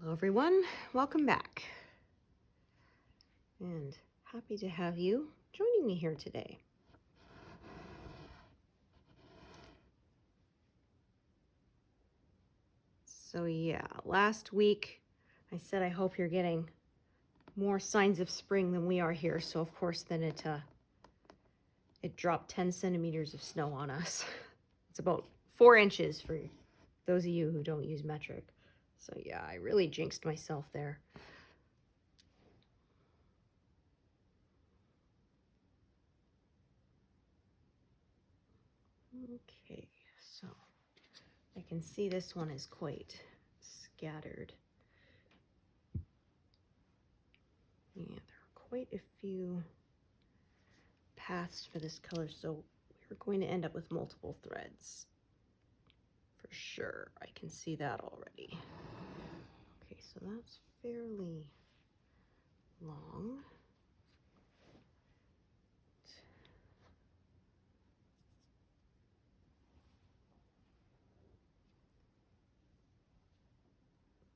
Hello everyone, welcome back, and happy to have you joining me here today. So yeah, last week I said I hope you're getting more signs of spring than we are here, so of course then it dropped 10 centimeters of snow on us. It's about 4 inches for those of you who don't use metric. So yeah, I really jinxed myself there. Okay, so I can see this one is quite scattered. Yeah, there are quite a few paths for this color, so we're going to end up with multiple threads. For sure, I can see that already. Okay, so that's fairly long.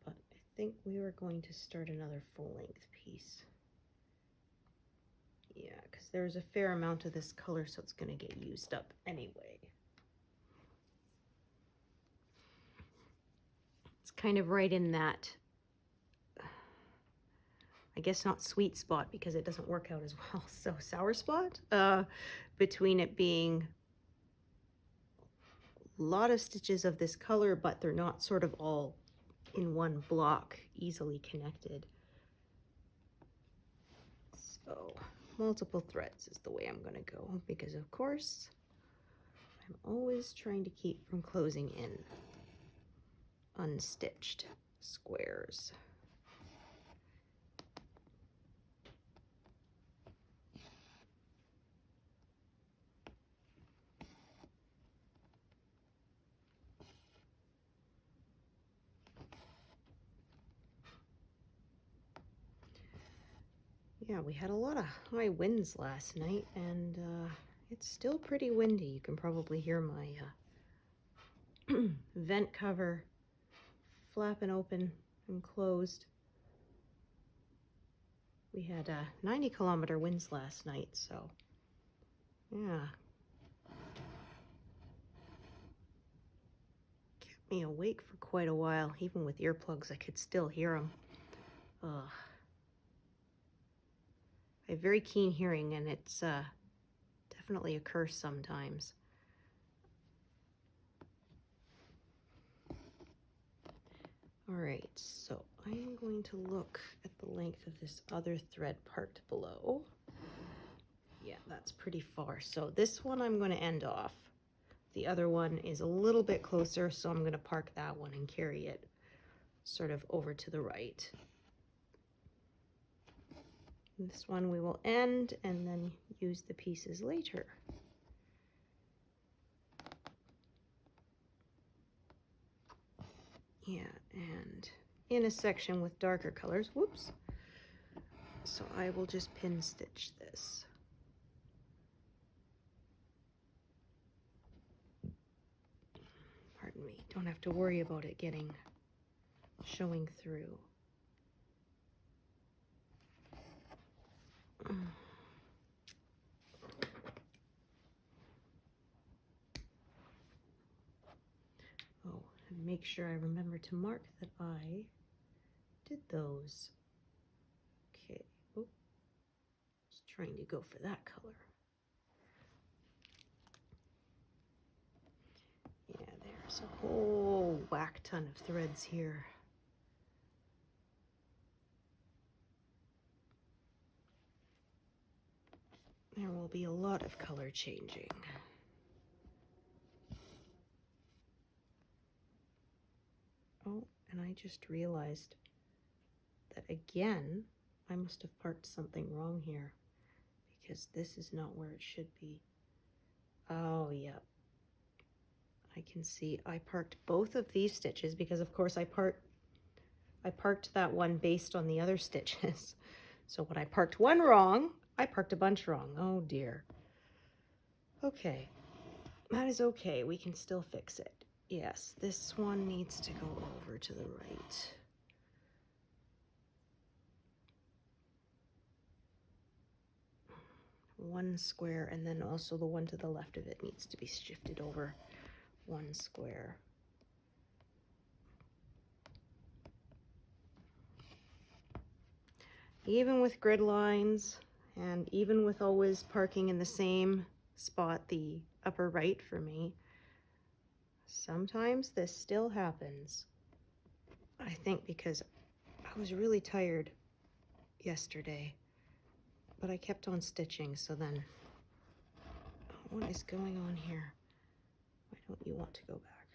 But I think we were going to start another full-length piece. Yeah, because there's a fair amount of this color, so it's going to get used up anyway. It's kind of right in that, I guess not sweet spot because it doesn't work out as well, so sour spot, between it being a lot of stitches of this color, but they're not sort of all in one block, easily connected. So multiple threads is the way I'm going to go, because of course I'm always trying to keep from closing in unstitched squares. Yeah, we had a lot of high winds last night, and it's still pretty windy. You can probably hear my vent cover flapping open and closed. We had 90-kilometer winds last night, so yeah. Kept me awake for quite a while. Even with earplugs, I could still hear them. Ugh. I have very keen hearing, and it's definitely a curse sometimes. All right, so I'm going to look at the length of this other thread part below. Yeah, that's pretty far. So this one I'm going to end off. The other one is a little bit closer, so I'm going to park that one and carry it sort of over to the right. This one we will end and then use the pieces later. Yeah, and in a section with darker colors, whoops. So I will just pin stitch this. Pardon me, don't have to worry about it showing through. Oh, and make sure I remember to mark that I did those. Okay, oh, just trying to go for that color. Yeah, there's a whole whack ton of threads here. There will be a lot of color changing. Oh, and I just realized that again, I must have parked something wrong here, because this is not where it should be. Oh, yeah. I can see I parked both of these stitches because of course I parked that one based on the other stitches. So when I parked one wrong, I parked a bunch wrong. Oh dear. Okay, that is okay. We can still fix it. Yes, this one needs to go over to the right. one square, and then also the one to the left of it needs to be shifted over one square. Even with grid lines, and even with always parking in the same spot, the upper right for me, sometimes this still happens. I think because I was really tired yesterday, but I kept on stitching, so then, what is going on here? Why don't you want to go back?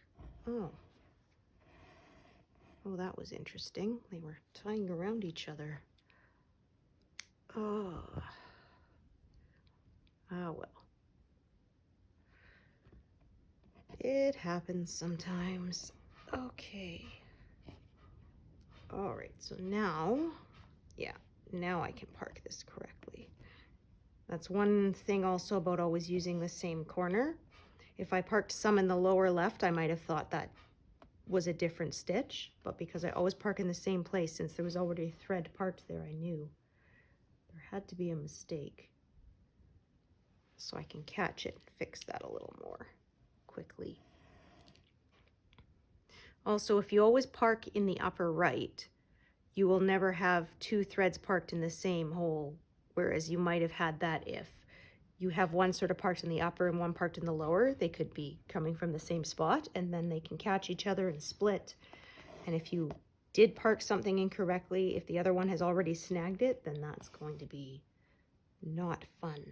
Oh, that was interesting. They were tying around each other. Oh, well. It happens sometimes. Okay. All right, so now, now I can park this correctly. That's one thing also about always using the same corner. If I parked some in the lower left, I might have thought that was a different stitch, but because I always park in the same place, since there was already a thread parked there, I knew there had to be a mistake. So I can catch it and fix that a little more quickly. Also, if you always park in the upper right, you will never have two threads parked in the same hole, whereas you might have had that if you have one sort of parked in the upper and one parked in the lower. They could be coming from the same spot, and then they can catch each other and split. And if you did park something incorrectly, if the other one has already snagged it, then that's going to be not fun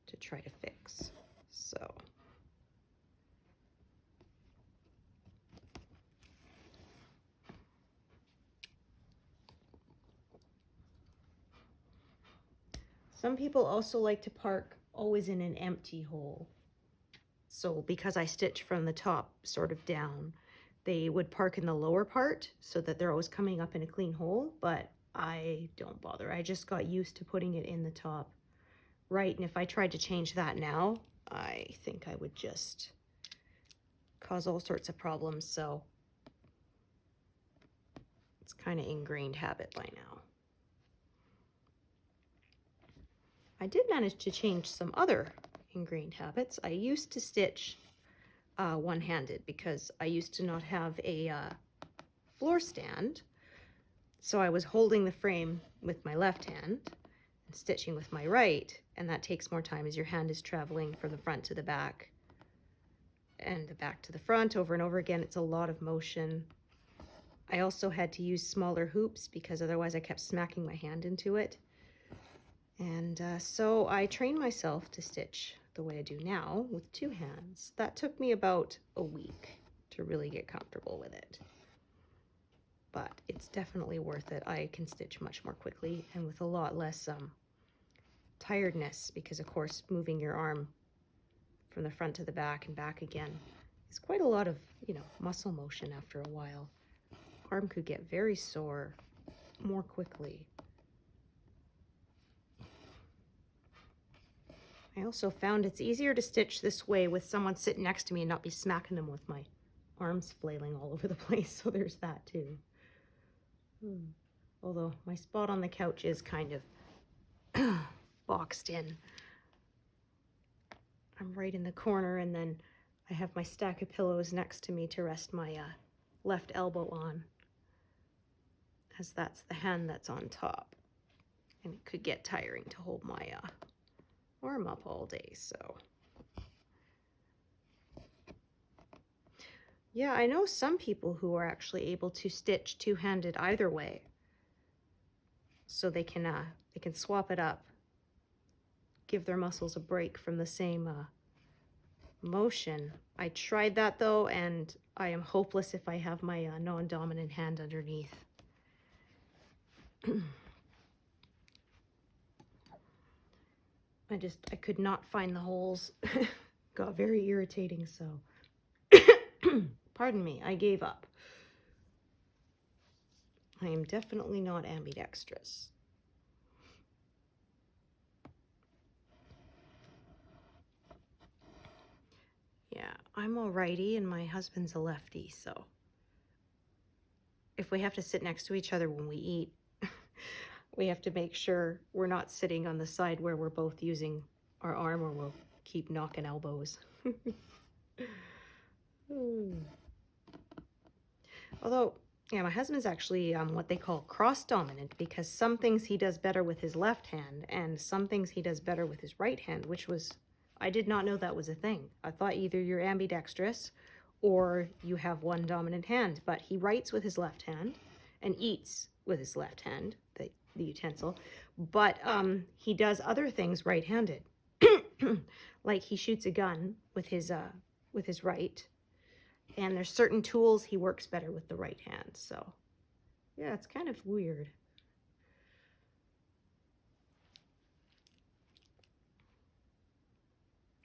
to try to fix. So some people also like to park always in an empty hole. So because I stitch from the top sort of down, they would park in the lower part so that they're always coming up in a clean hole, but I don't bother. I just got used to putting it in the top right, and if I tried to change that now, I think I would just cause all sorts of problems, so it's kind of ingrained habit by now. I did manage to change some other ingrained habits. I used to stitch one-handed because I used to not have a floor stand, so I was holding the frame with my left hand and stitching with my right, and that takes more time as your hand is traveling from the front to the back and the back to the front over and over again. It's a lot of motion. I also had to use smaller hoops because otherwise I kept smacking my hand into it. And so I trained myself to stitch the way I do now with two hands. That took me about a week to really get comfortable with it. But it's definitely worth it. I can stitch much more quickly and with a lot less tiredness, because of course moving your arm from the front to the back and back again is quite a lot of, muscle motion after a while. Arm could get very sore more quickly. I also found it's easier to stitch this way with someone sitting next to me and not be smacking them with my arms flailing all over the place, so there's that too. Although my spot on the couch is kind of boxed in. I'm right in the corner, and then I have my stack of pillows next to me to rest my left elbow on, as that's the hand that's on top. And it could get tiring to hold my arm up all day, so. Yeah, I know some people who are actually able to stitch two-handed either way, so they can swap it up, give their muscles a break from the same motion. I tried that though, and I am hopeless if I have my non-dominant hand underneath. I could not find the holes. Got very irritating, so pardon me, I gave up. I am definitely not ambidextrous. Yeah, I'm a righty and my husband's a lefty, so if we have to sit next to each other when we eat, we have to make sure we're not sitting on the side where we're both using our arm or we'll keep knocking elbows. Although, yeah, my husband's actually what they call cross-dominant, because some things he does better with his left hand and some things he does better with his right hand, which was, I did not know that was a thing. I thought either you're ambidextrous or you have one dominant hand, but he writes with his left hand and eats with his left hand, the utensil, but he does other things right-handed. Like he shoots a gun with his right, and there's certain tools he works better with the right hand. So yeah, it's kind of weird.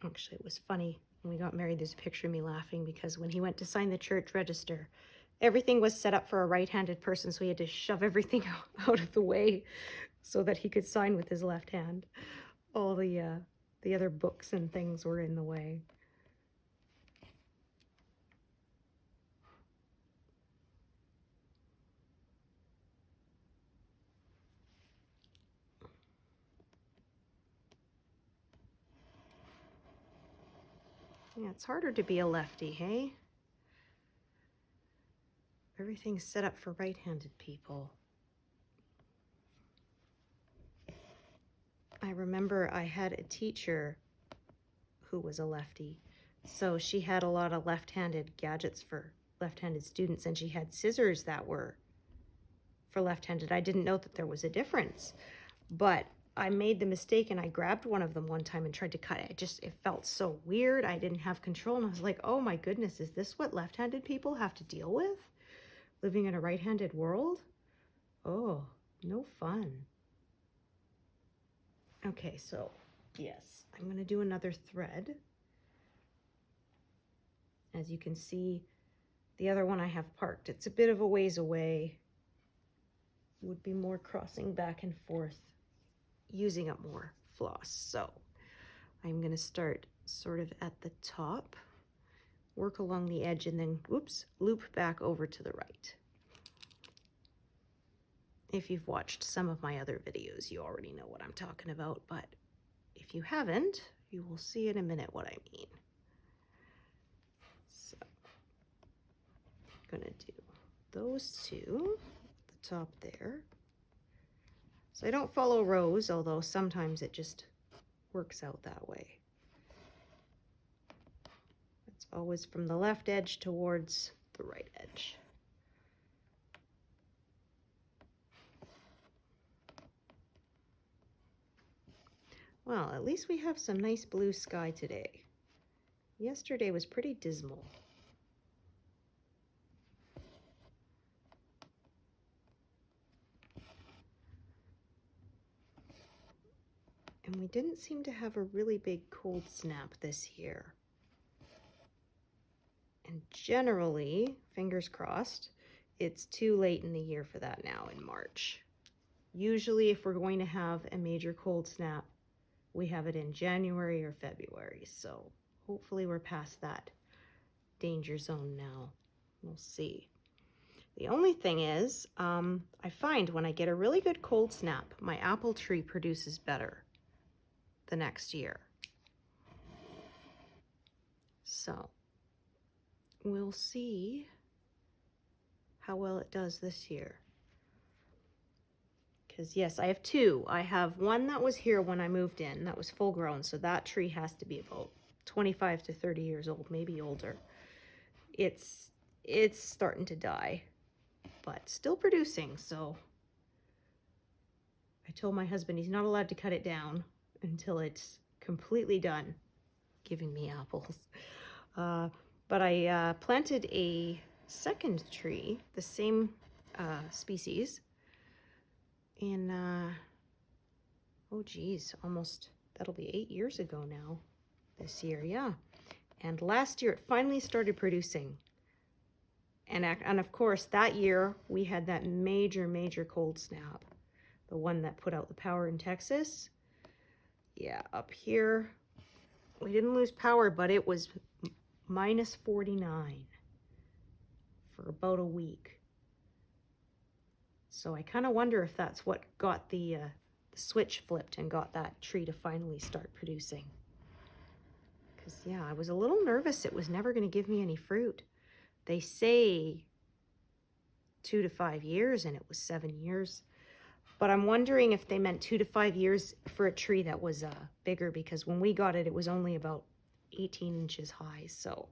Actually, it was funny when we got married. There's a picture of me laughing because when he went to sign the church register, everything was set up for a right-handed person, so he had to shove everything out of the way so that he could sign with his left hand. All the other books and things were in the way. Yeah, it's harder to be a lefty, hey? Everything's set up for right-handed people. I remember I had a teacher who was a lefty, so she had a lot of left-handed gadgets for left-handed students, and she had scissors that were for left-handed. I didn't know that there was a difference, but I made the mistake and I grabbed one of them one time and tried to cut it. It felt so weird. I didn't have control, and I was like, oh my goodness, is this what left-handed people have to deal with? Living in a right-handed world? Oh, no fun. Okay, so yes, I'm going to do another thread. As you can see, the other one I have parked. It's a bit of a ways away. Would be more crossing back and forth, using up more floss. So I'm going to start sort of at the top, work along the edge, and then, whoops, loop back over to the right. If you've watched some of my other videos, you already know what I'm talking about, but if you haven't, you will see in a minute what I mean. So I'm gonna do those two at the top there. So I don't follow rows, although sometimes it just works out that way. It's always from the left edge towards the right edge. Well, at least we have some nice blue sky today. Yesterday was pretty dismal. And we didn't seem to have a really big cold snap this year. And generally, fingers crossed, it's too late in the year for that now in March. Usually if we're going to have a major cold snap, we have it in January or February. So hopefully we're past that danger zone now. We'll see. The only thing is, I find when I get a really good cold snap, my apple tree produces better the next year. So we'll see how well it does this year. Because yes, I have two. I have one that was here when I moved in, that was full grown, so that tree has to be about 25 to 30 years old, maybe older. It's starting to die, but still producing. So I told my husband he's not allowed to cut it down until it's completely done giving me apples. But I planted a second tree, the same species, in, oh geez, almost, that'll be 8 years ago now, this year, yeah. And last year it finally started producing. And of course, that year we had that major cold snap, the one that put out the power in Texas. Yeah, up here, we didn't lose power, but it was minus 49 for about a week. So I kind of wonder if that's what got the switch flipped and got that tree to finally start producing. Because, yeah, I was a little nervous it was never going to give me any fruit. They say 2 to 5 years, and it was 7 years. But I'm wondering if they meant 2 to 5 years for a tree that was bigger, because when we got it, it was only about 18 inches high. So,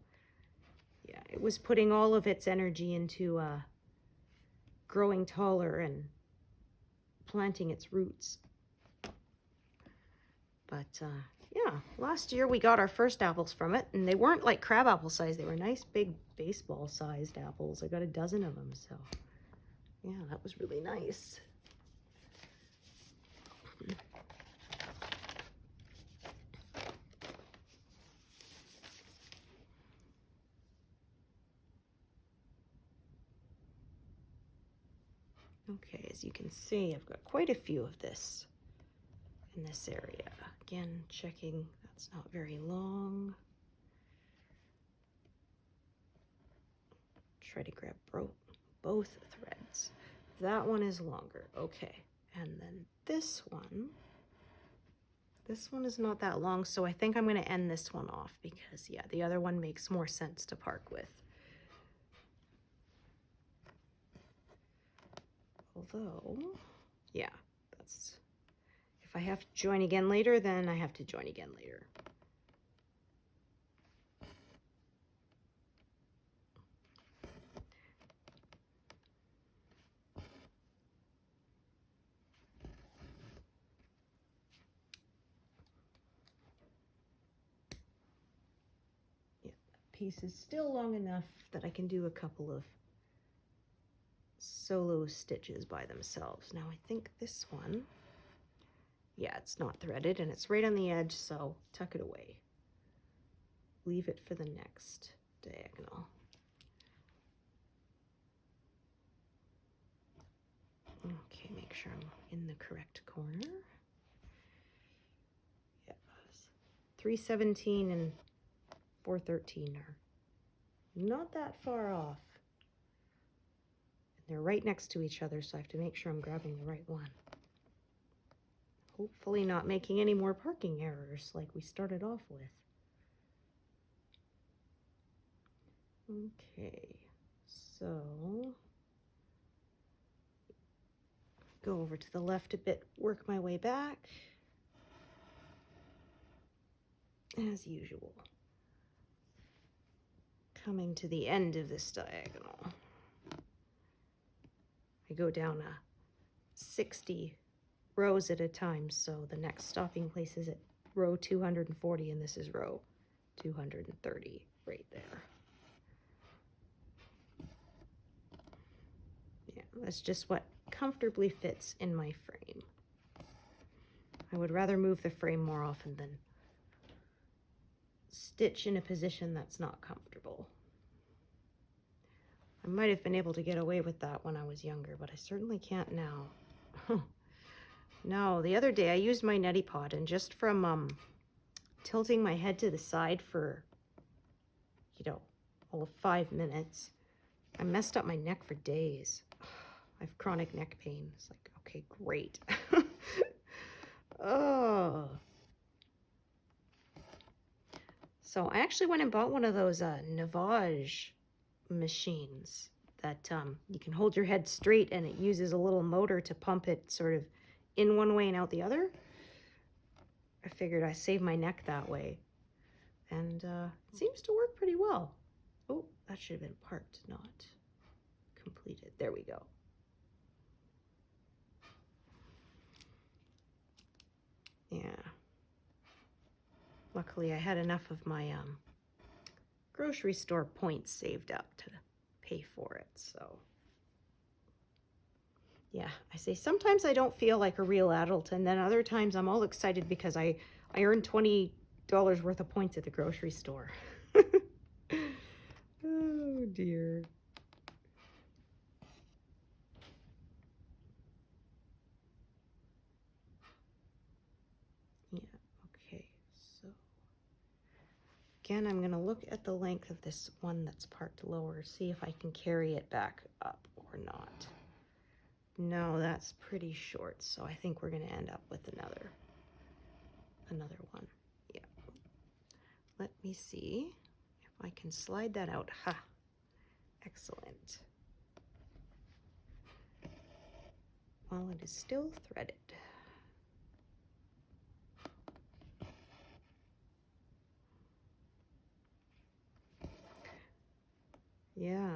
yeah, it was putting all of its energy into growing taller and planting its roots. But, yeah, last year we got our first apples from it, and they weren't like crab apple size. They were nice, big baseball-sized apples. I got a dozen of them, so, yeah, that was really nice. Okay, as you can see, I've got quite a few of this in this area. Again, checking that's not very long. Try to grab both threads. That one is longer. Okay, and then this one is not that long, so I think I'm going to end this one off because, yeah, the other one makes more sense to park with. Although, yeah, that's, if I have to join again later, then I have to join again later. Yeah, that piece is still long enough that I can do a couple of solo stitches by themselves. Now I think this one, yeah, it's not threaded and it's right on the edge, so tuck it away. Leave it for the next diagonal. Okay, make sure I'm in the correct corner. Yeah, 317 and 413 are not that far off. And they're right next to each other, so I have to make sure I'm grabbing the right one. Hopefully not making any more parking errors like we started off with. Okay, so go over to the left a bit, work my way back, as usual. Coming to the end of this diagonal, I go down 60 rows at a time, so the next stopping place is at row 240, and this is row 230 right there. Yeah, that's just what comfortably fits in my frame. I would rather move the frame more often than stitch in a position that's not comfortable. I might have been able to get away with that when I was younger, but I certainly can't now. No, the other day I used my neti pot, and just from tilting my head to the side for, you know, all of 5 minutes, I messed up my neck for days. I have chronic neck pain. It's like, okay, great. Oh. So I actually went and bought one of those Navage machines that you can hold your head straight, and it uses a little motor to pump it sort of in one way and out the other. I figured I save my neck that way, and it seems to work pretty well. Oh, that should have been parked, not completed. There we go. Yeah. Luckily, I had enough of my grocery store points saved up to pay for it, so. Yeah, I say sometimes I don't feel like a real adult, and then other times I'm all excited because I earned $20 worth of points at the grocery store. Oh, dear. Yeah, okay, so again, I'm going to look at the length of this one that's parked lower, see if I can carry it back up or not. No, that's pretty short, so I think we're going to end up with another one. Yeah. Let me see if I can slide that out. Ha! Excellent. While it is still threaded. Yeah.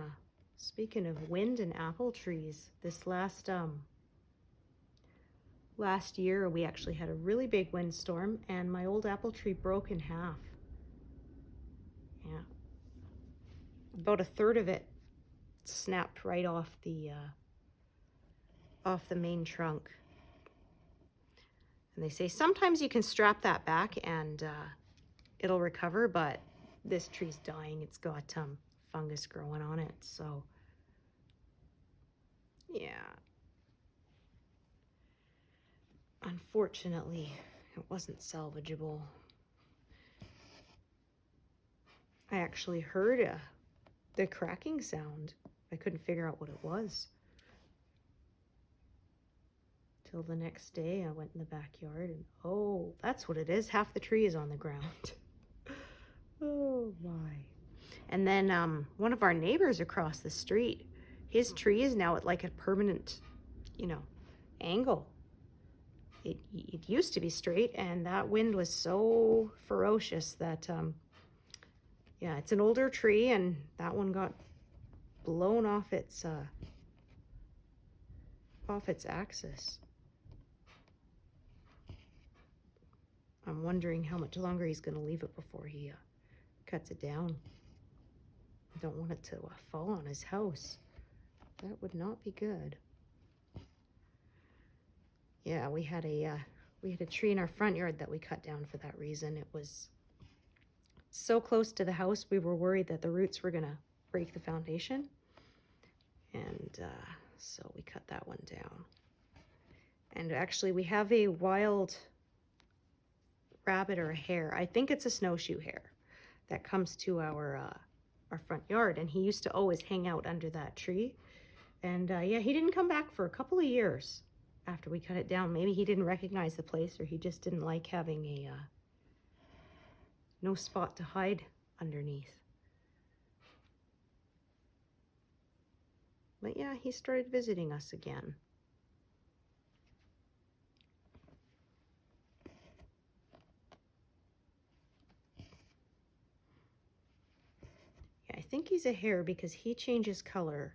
Speaking of wind and apple trees, this last year we actually had a really big windstorm and my old apple tree broke in half. Yeah. About a third of it snapped right off the main trunk. And they say sometimes you can strap that back and it'll recover, but this tree's dying. It's got fungus growing on it, so yeah. Unfortunately, it wasn't salvageable. I actually heard the cracking sound. I couldn't figure out what it was. Till the next day, I went in the backyard and, oh, that's what it is. Half the tree is on the ground. Oh, my. And then one of our neighbors across the street, his tree is now at like a permanent, angle. It used to be straight, and that wind was so ferocious that, yeah, it's an older tree, and that one got blown off its axis. I'm wondering how much longer he's going to leave it before he cuts it down. I don't want it to fall on his house. That would not be good. Yeah, we had a tree in our front yard that we cut down for that reason. It was so close to the house, we were worried that the roots were going to break the foundation. And so we cut that one down. And actually, we have a wild rabbit or a hare. I think it's a snowshoe hare that comes to our front yard. And he used to always hang out under that tree. And yeah, he didn't come back for a couple of years after we cut it down. Maybe he didn't recognize the place, or he just didn't like having a no spot to hide underneath. But yeah, he started visiting us again. Yeah, I think he's a hare because he changes color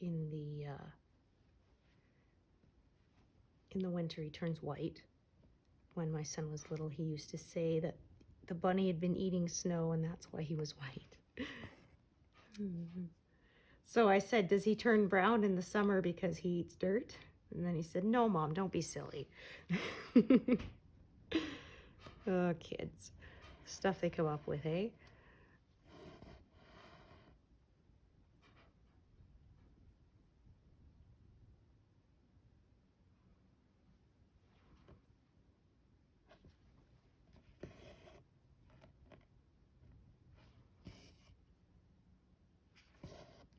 in the winter. He turns white. When my son was little, he used to say that the bunny had been eating snow and that's why he was white. So I said, does he turn brown in the summer because he eats dirt? And then he said, no, Mom, don't be silly. Oh, kids. Stuff they come up with, eh?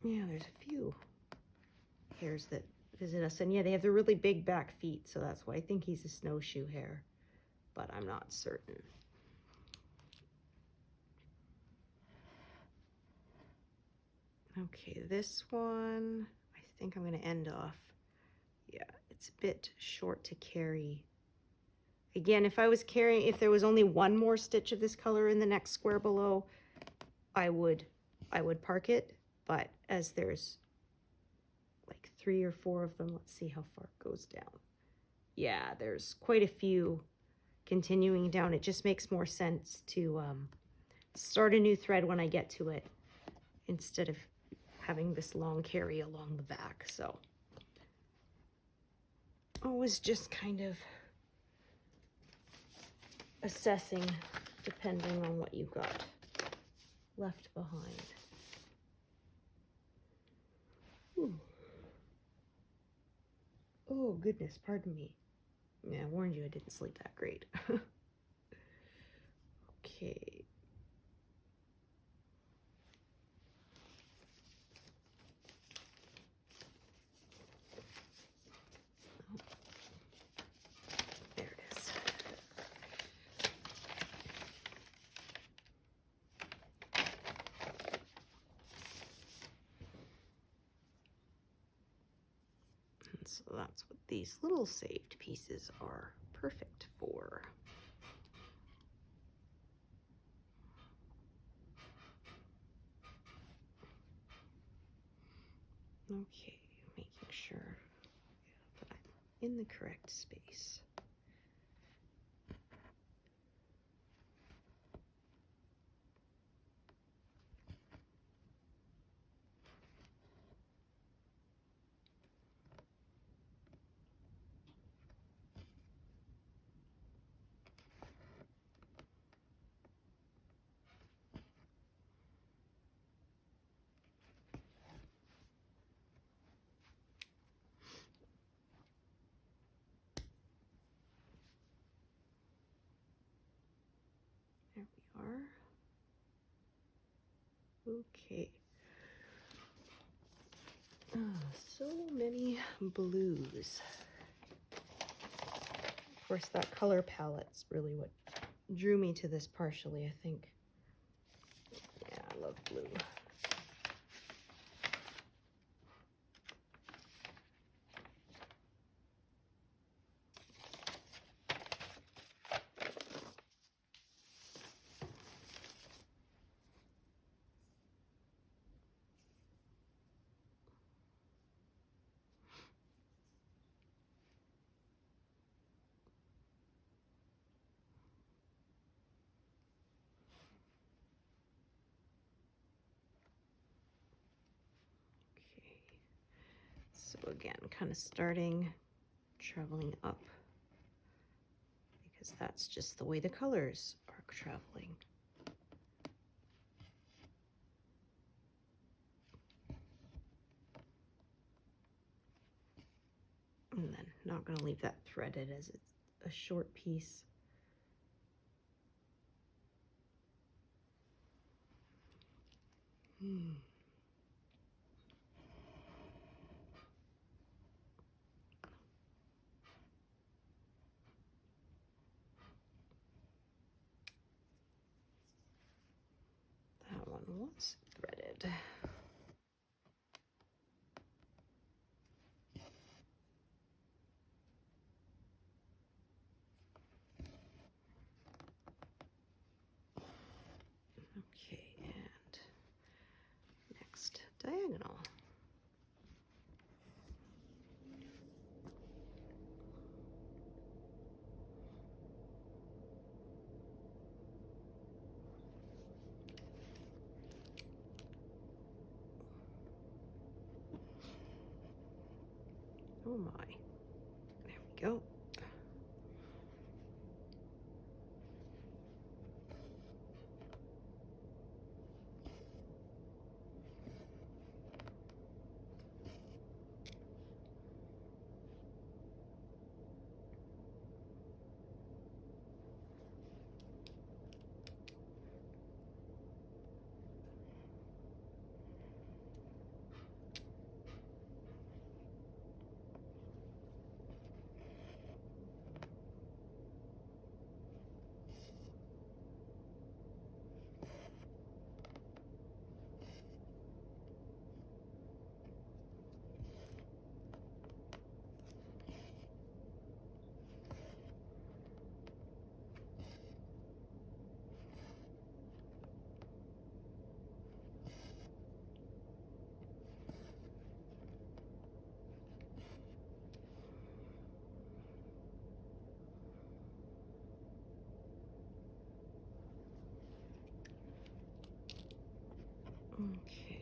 Yeah, there's a few hares that visit us. And yeah, they have the really big back feet, so that's why I think he's a snowshoe hare. But I'm not certain. Okay, this one, I think I'm going to end off. Yeah, it's a bit short to carry. Again, if there was only one more stitch of this color in the next square below, I would park it. But as there's like 3 or 4 of them, let's see how far it goes down. Yeah, there's quite a few continuing down. It just makes more sense to start a new thread when I get to it instead of having this long carry along the back. So always just kind of assessing depending on what you've got left behind. Ooh. Oh goodness, pardon me. Yeah, I warned you I didn't sleep that great. Okay. So that's what these little saved pieces are perfect for. Okay, making sure that I'm in the correct space. There we are. Okay. So many blues. Of course, that color palette's really what drew me to this partially, I think. Yeah, I love blue. So again, kind of traveling up, because that's just the way the colors are traveling. And then not going to leave that threaded as it's a short piece. That one was threaded. Okay, and next diagonal. Oh my, there we go. Okay.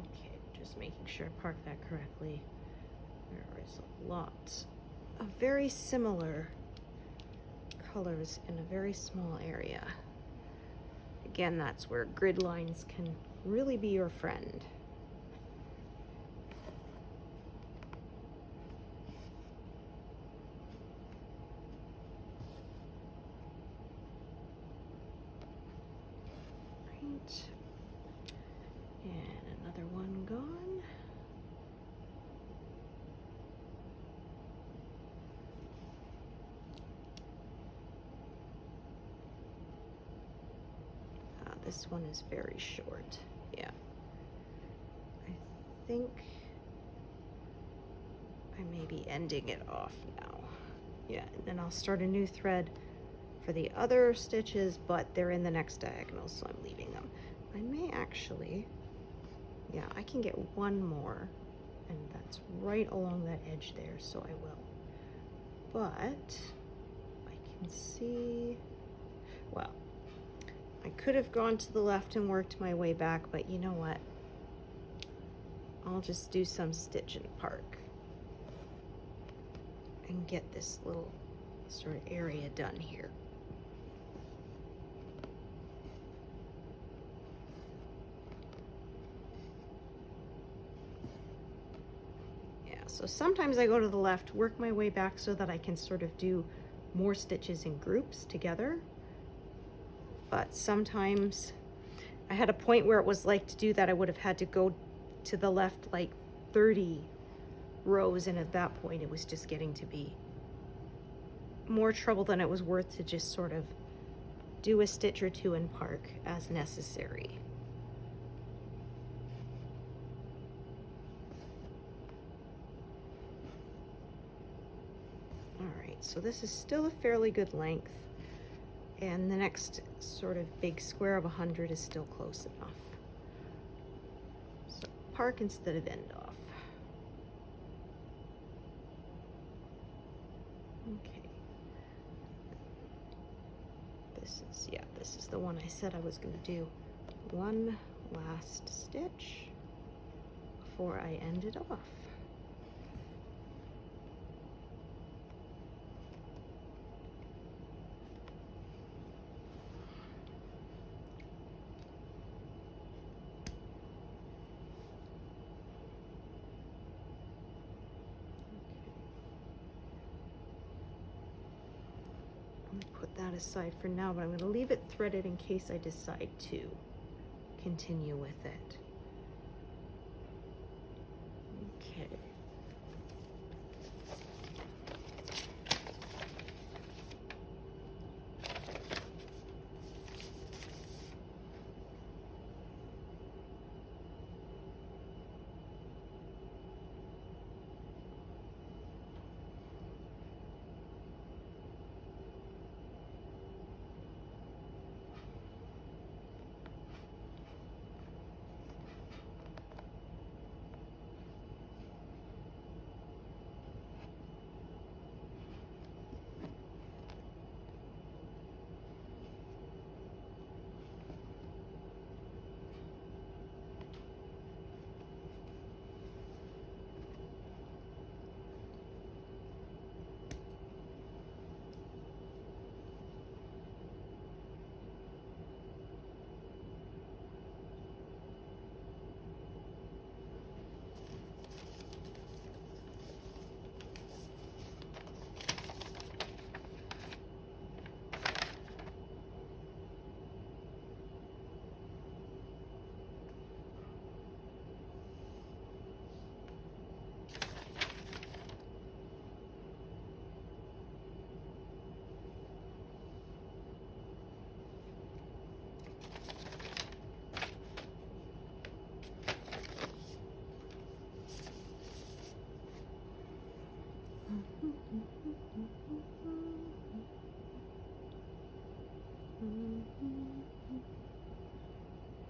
Okay, just making sure I park that correctly. There is a lot of very similar colors in a very small area. Again, that's where grid lines can really be your friend. Right. And another one gone. This one is very short. Yeah. I think I may be ending it off now. Yeah, and then I'll start a new thread for the other stitches, but they're in the next diagonal, so I'm leaving them. I may actually, yeah, I can get one more, and that's right along that edge there, so I will. But I can see, well, I could have gone to the left and worked my way back, but you know what? I'll just do some stitch in the park and get this little sort of area done here. Yeah, so sometimes I go to the left, work my way back so that I can sort of do more stitches in groups together. But sometimes I had a point where it was like, to do that I would have had to go to the left like 30 rows, and at that point it was just getting to be more trouble than it was worth to just sort of do a stitch or two in park as necessary. All right, so this is still a fairly good length, and the next sort of big square of 100 is still close enough. So park instead of end off. Okay. This is the one I said I was going to do. One last stitch before I end it off. Put that aside for now, but I'm going to leave it threaded in case I decide to continue with it. Okay.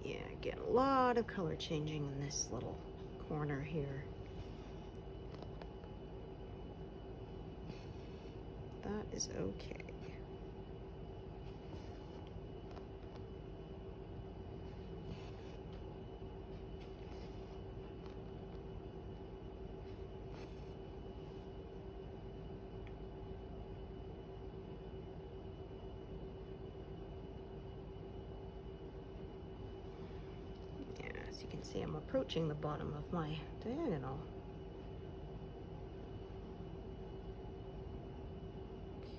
Yeah, again, a lot of color changing in this little corner here. That is okay. As you can see, I'm approaching the bottom of my diagonal.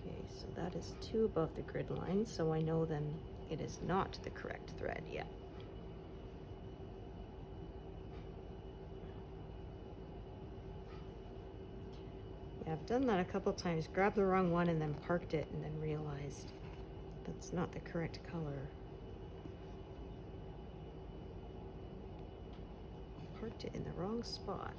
Okay, so that is 2 above the grid line, so I know then it is not the correct thread yet. Yeah, I've done that a couple times, grabbed the wrong one and then parked it and then realized that's not the correct color. Parked it in the wrong spot.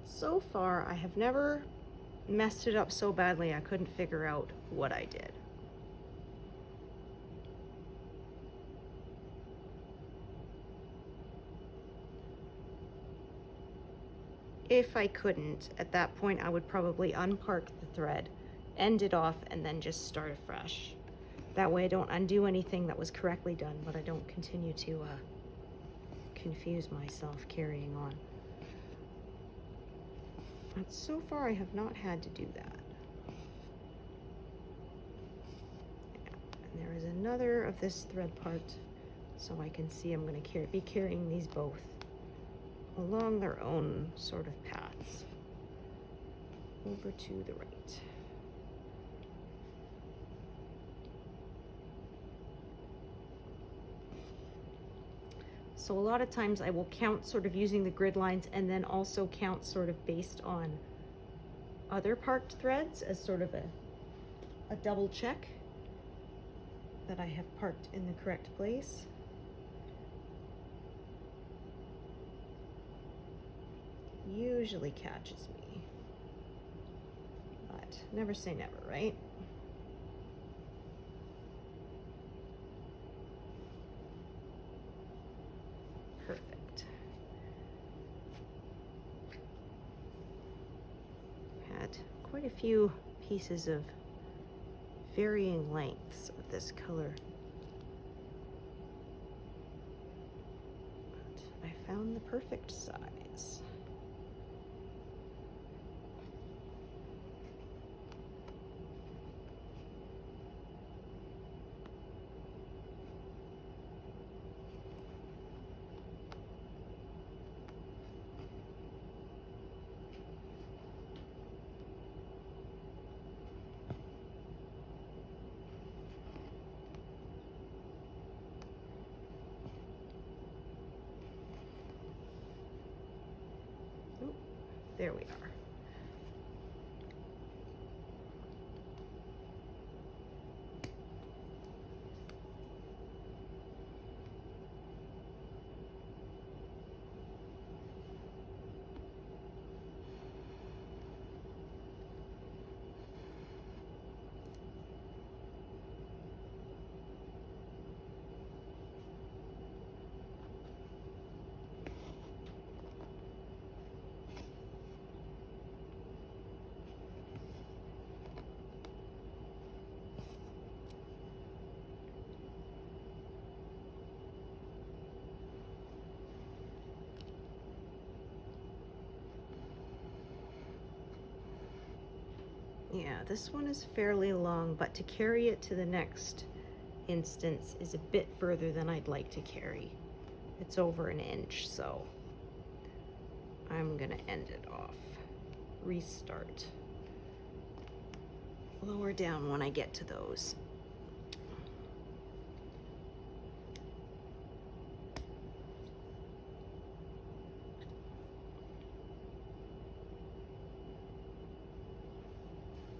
So far, I have never messed it up so badly I couldn't figure out what I did. If I couldn't, at that point, I would probably unpark the thread, end it off, and then just start afresh. That way I don't undo anything that was correctly done, but I don't continue to confuse myself carrying on. But so far I have not had to do that. Yeah. And there is another of this thread part, so I can see I'm going to be carrying these both along their own sort of paths over to the right. So a lot of times I will count sort of using the grid lines and then also count sort of based on other parked threads as sort of a double check that I have parked in the correct place. Usually catches me, but never say never, right? Perfect. Had quite a few pieces of varying lengths of this color, but I found the perfect size. There we are. Yeah, this one is fairly long, but to carry it to the next instance is a bit further than I'd like to carry. It's over an inch, so I'm gonna end it off. Restart. Lower down when I get to those.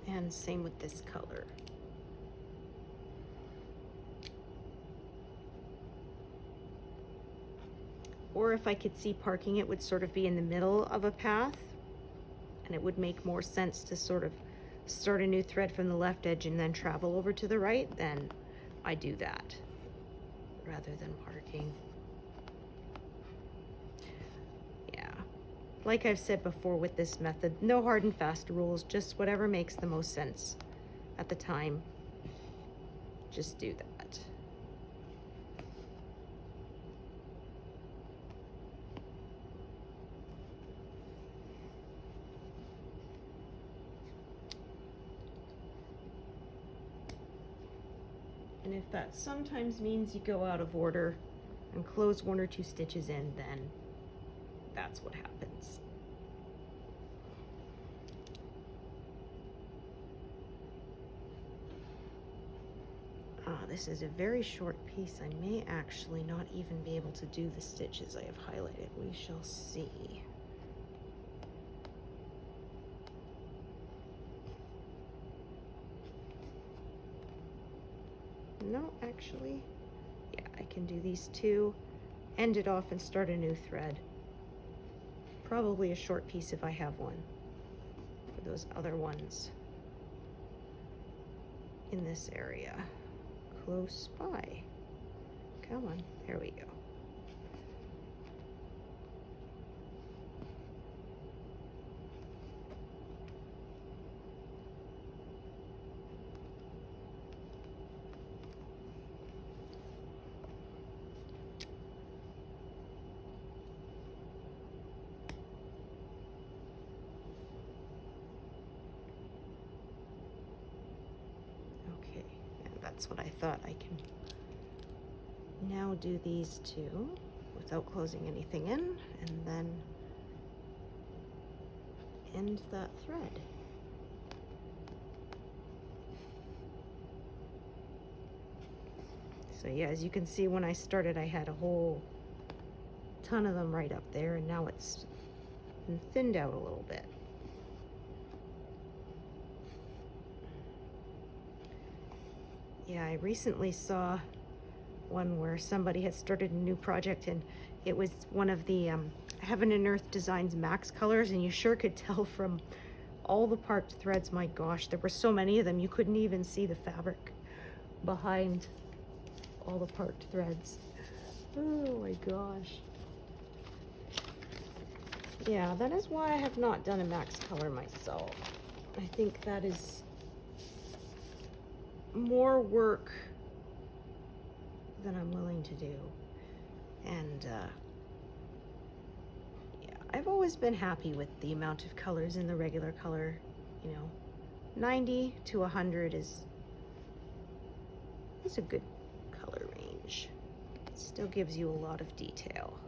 And same with this color. Or if I could see parking it would sort of be in the middle of a path, and it would make more sense to sort of start a new thread from the left edge and then travel over to the right, then I do that rather than parking. Yeah, like I've said before with this method, no hard and fast rules, just whatever makes the most sense at the time. Just do that. And if that sometimes means you go out of order and close 1 or 2 stitches in, then that's what happens. This is a very short piece. I may actually not even be able to do the stitches I have highlighted. We shall see. No, actually, yeah, I can do these 2, end it off and start a new thread. Probably a short piece if I have one, for those other ones in this area. Close by. Come on, there we go. Okay, and that's what I thought. I can now do these 2 without closing anything in, and then end that thread. So yeah, as you can see, when I started, I had a whole ton of them right up there, and now it's been thinned out a little bit. Yeah, I recently saw one where somebody had started a new project, and it was one of the Heaven and Earth Designs Max colors, and you sure could tell from all the parked threads. My gosh, there were so many of them you couldn't even see the fabric behind all the parked threads. Oh my gosh. Yeah, that is why I have not done a max color myself. I think that is more work than I'm willing to do. And yeah, I've always been happy with the amount of colors in the regular color. You know, 90 to 100 is a good color range. It still gives you a lot of detail.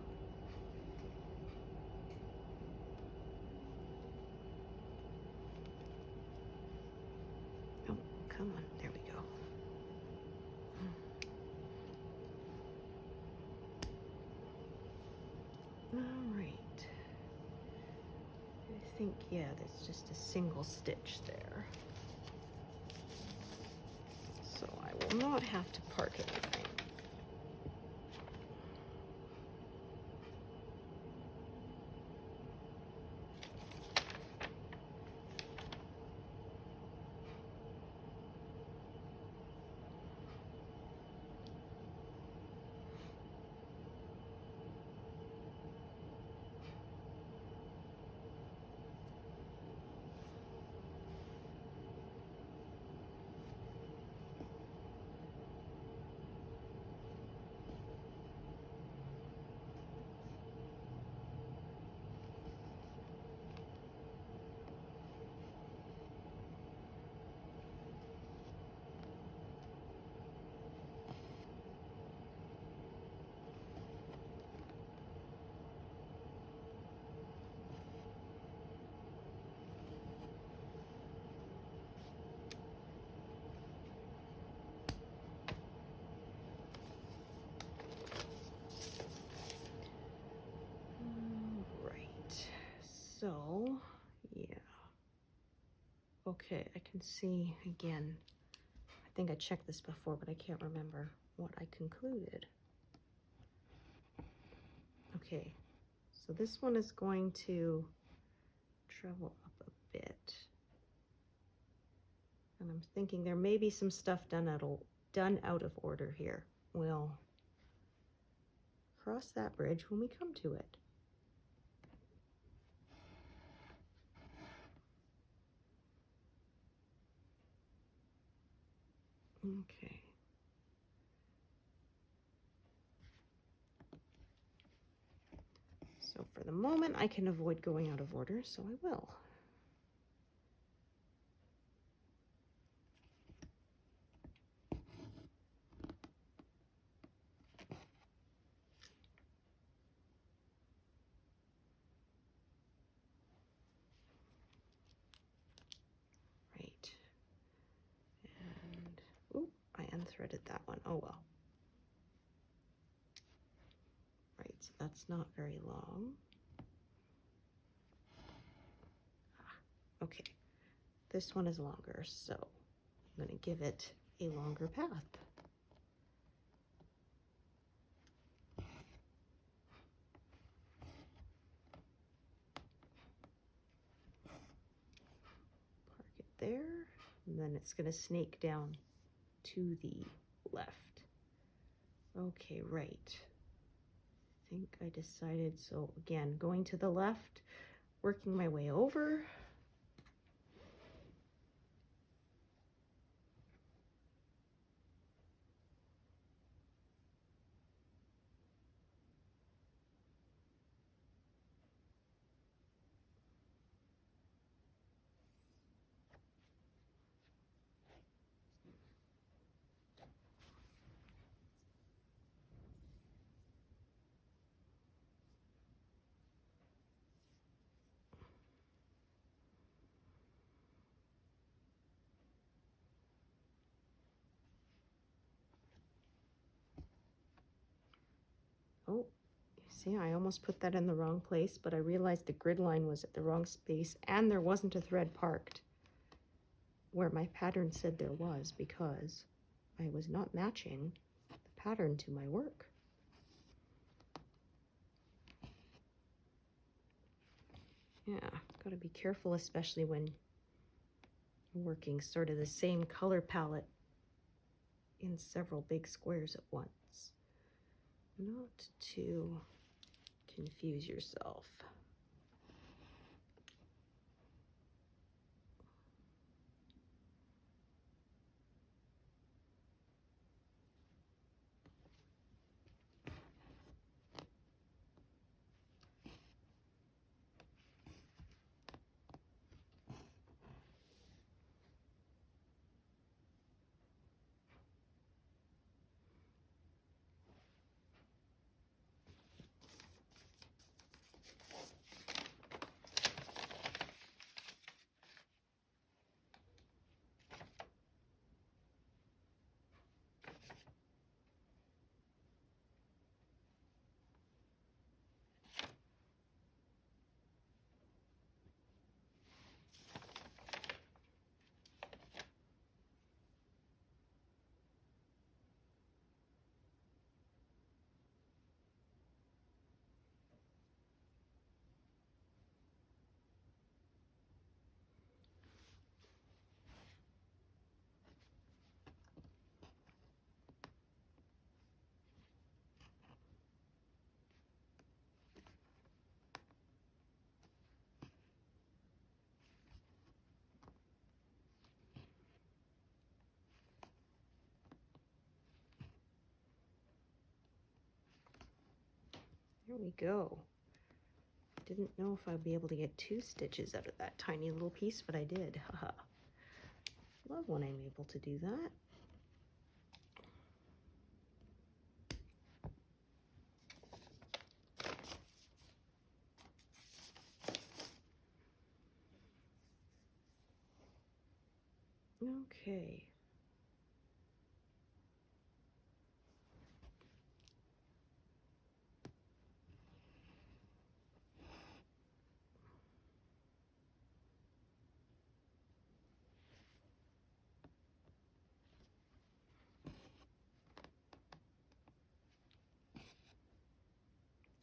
Oh, come on, there we go. All right. I think, yeah, there's just a single stitch there. So I will not have to park anything. So, yeah. Okay, I can see again. I think I checked this before, but I can't remember what I concluded. Okay, so this one is going to travel up a bit. And I'm thinking there may be some stuff done out of order here. We'll cross that bridge when we come to it. Okay. So for the moment, I can avoid going out of order, so I will. threaded that one. Oh well. Right, so that's not very long. Okay, this one is longer, so I'm going to give it a longer path. Park it there, and then it's going to snake down to the left. Okay, right. I think I decided, so again, going to the left, working my way over. Oh, you see, I almost put that in the wrong place, but I realized the grid line was at the wrong space and there wasn't a thread parked where my pattern said there was, because I was not matching the pattern to my work. Yeah, got to be careful, especially when working sort of the same color palette in several big squares at once. Not to confuse yourself. Here we go. Didn't know if I'd be able to get 2 stitches out of that tiny little piece, but I did. Haha. Love when I'm able to do that. Okay.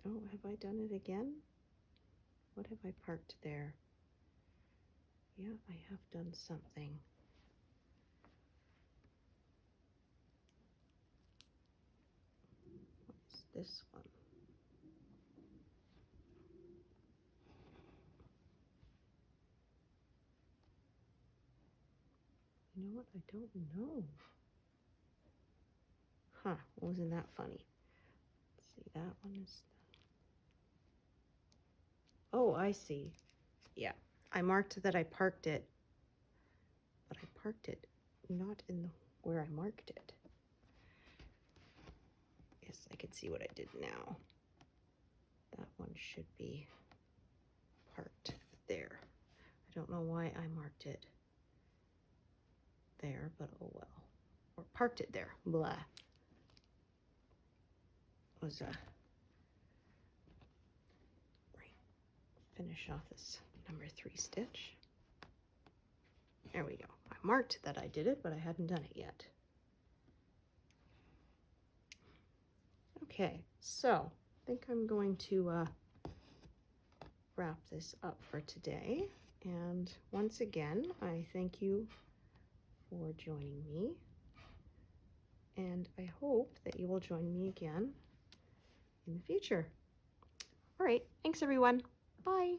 Oh, have I done it again? What have I parked there? Yeah, I have done something. What's this one? You know what? I don't know. Huh, wasn't that funny? Let's see, that one is... Oh, I see. Yeah, I marked that I parked it, but I parked it not in the where I marked it. Yes, I can see what I did now. That one should be parked there. I don't know why I marked it there, but oh well. or parked it there. Blah. Was finish off this number 3 stitch. There we go. I marked that I did it, but I hadn't done it yet. Okay, so I think I'm going to wrap this up for today. And once again, I thank you for joining me. And I hope that you will join me again in the future. All right, thanks everyone. Bye.